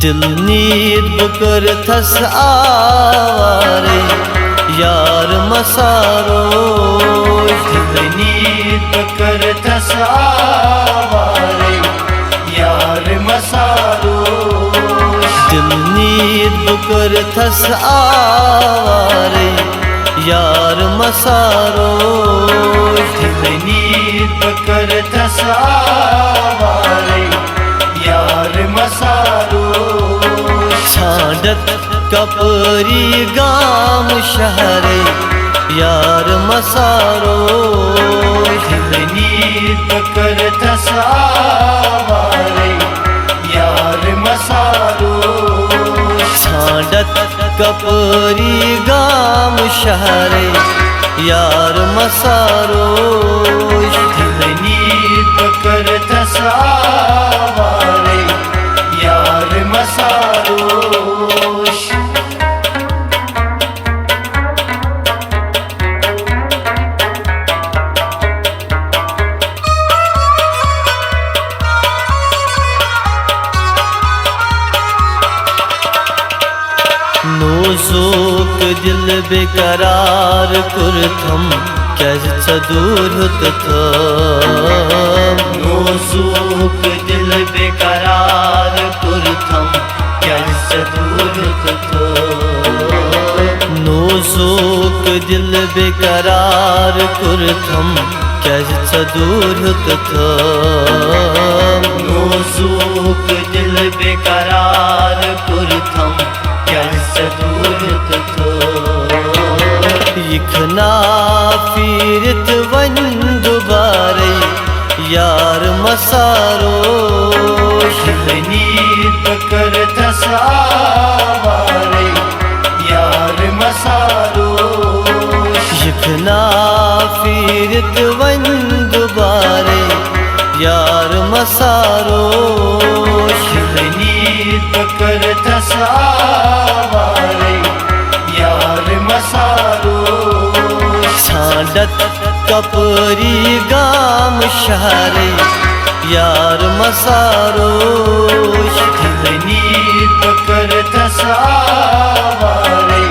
दिल नीर बकर थस आवारे यार मसारो दिल नीर बकर थस आवारे यार मसारो दिल नीर बकर थस आवारे यार मसारो दिल नीर बकर थस आवारे यार मसारो छांडत कपरी गाम शहरे यार मसारो दिल नीर बकर थस आवारे यार मसारो छांडत कपरी गाम शहरे यार मसारो दिल नीर बकर थस आवारे यार मसारो नोजोक दिल बेकरार कुरथम कैसे दूर थम नोजूक दिल बेकरार कुरथम कैसे दूर नोजोक दिल बेकरार कुरथम कैसे दूर थम नोजूक दिल बेकरार कुरथम कैसे दूर इखना फिरत वन दुबारे यार मसारो दिल नीर बकर थस आवारे यार मसारो इखना फिरत वन दुबारे यार मसारो दिल नीर बकर थस आवारे यार मसारो छांडत कपरी गाम शहरे यार मसारो दिल नीर बकर थस आवारे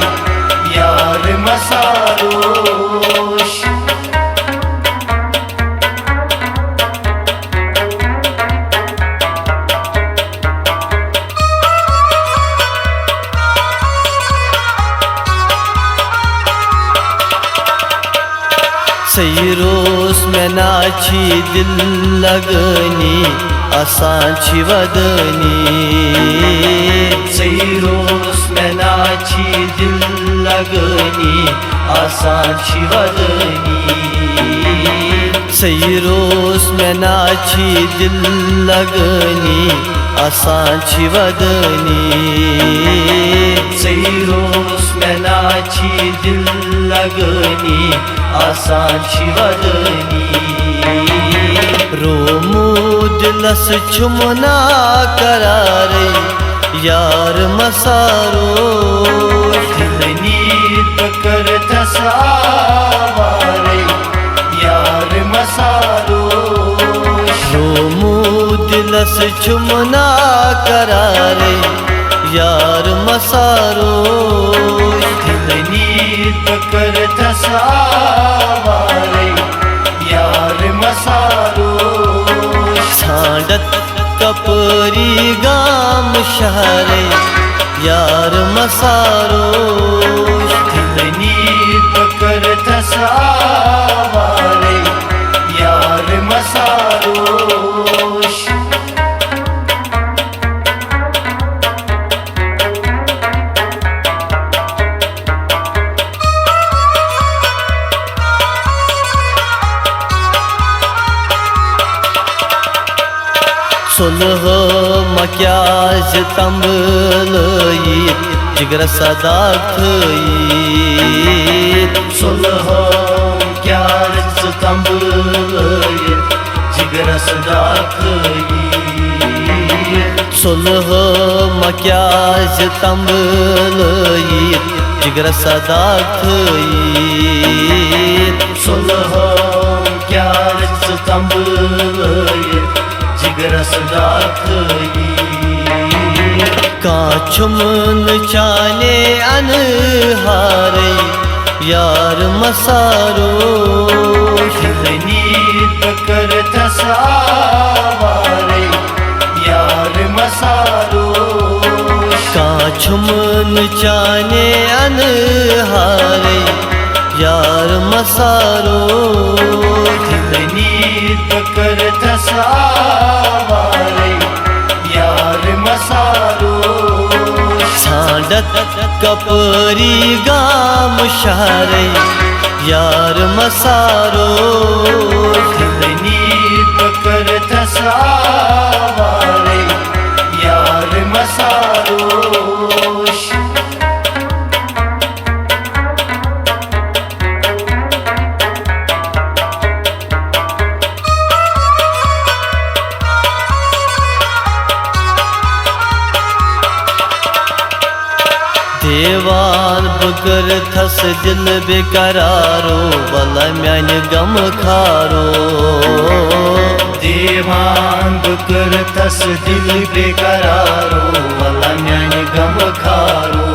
यार मसारो सही रोज में नाची दिल लगनी आसान छी वदनी सही रोज में नाची दिल लगनी आसान छी वदनी सही रोज में नाची दिल लगनी आसान छी वदनी सही रोज में नाची दिल लगनी आसान छी वदनी रोमू दिलस छुमना करारे यार मसारो दिल नीर बकर थस आवारे यार मसारो रोमू दिलस छुमना करारे यार मसारो दिल नीर बकर थस आवारे यार मसारो छांडत कपरी गाम शहरे यार मसारो दिल नीर बकर थस आवारे यार मसारो सुलह मक्याज तंबलई जिगर सदा खई सुलह क्याज तंबलई जिगर सदा खई सुलह मक्याज तंबलई जिगर सदा खई सुलह क्याज तंबलई जिगर सदा खई काछुमन चाने अनहारे यार मसारो नीत कर तसावारे यार मसारो काछुमन चाने अनहारे यार मसारो नीत कर तसावारे यार मसारो छांडत कपरी गाम शारे यार मसारो नीत कर तसावारे यार मसारो देवान बकर थस दिल बेकरारो वला म्यान गम खारो देवान बकर तस दिल बेकरारो वला म्यान गम खारो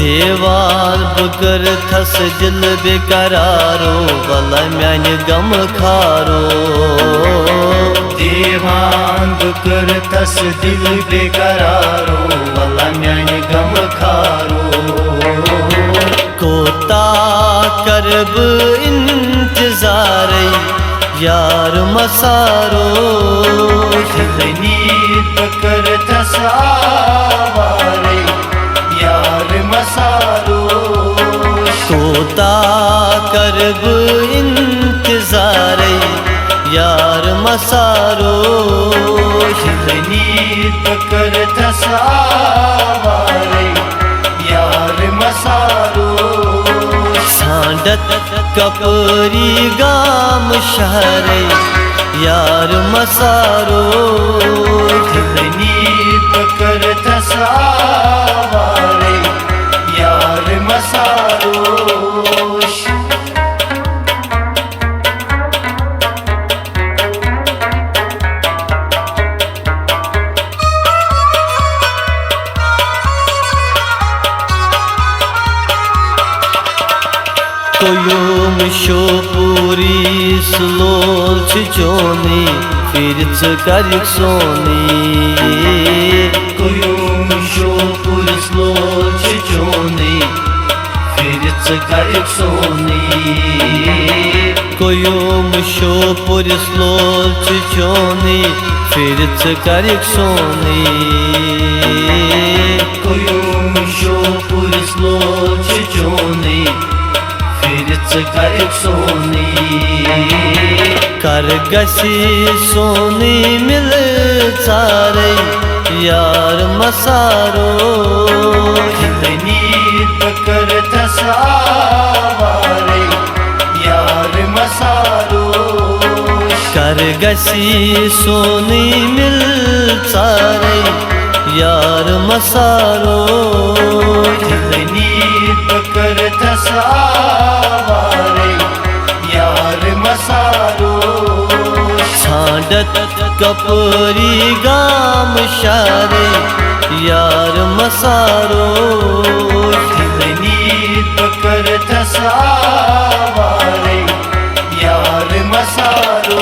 देवान बकर थस दिल बेकरारो वला म्यान गम खारो देवान बकर तस दिल बेकरारो वला म्यान गम खारो कोता करब इंतजार यार मसारो नीत कर तसावारे यार मसारो कोता करब इंतजार यार मसारो नीत कर तसावारे यार मसारो छांडत कपरी गाम शहरे यार मसारो नीत कर तसावारे यार मसारो कोयुम शोपूरी स्लोल चोनी फिर कर सोनी कोयुम शोपुर स्लोल चोनी फिर कर सोनी कोयुम शोपुर स्लोल चोनी फिर कर सोनी कोयुम शोपुर स्लोल चोनी फिर कर सोनी कर गसी सोनी मिल सारे यार मसारो नीत कर तसावारे यार मसारो कर गसी सोनी मिल सारे यार मसारो नीत कर तसावारे यार मसारो छांडत कपरी गाम शारे यार मसारो नीत कर तसावारे यार मसारो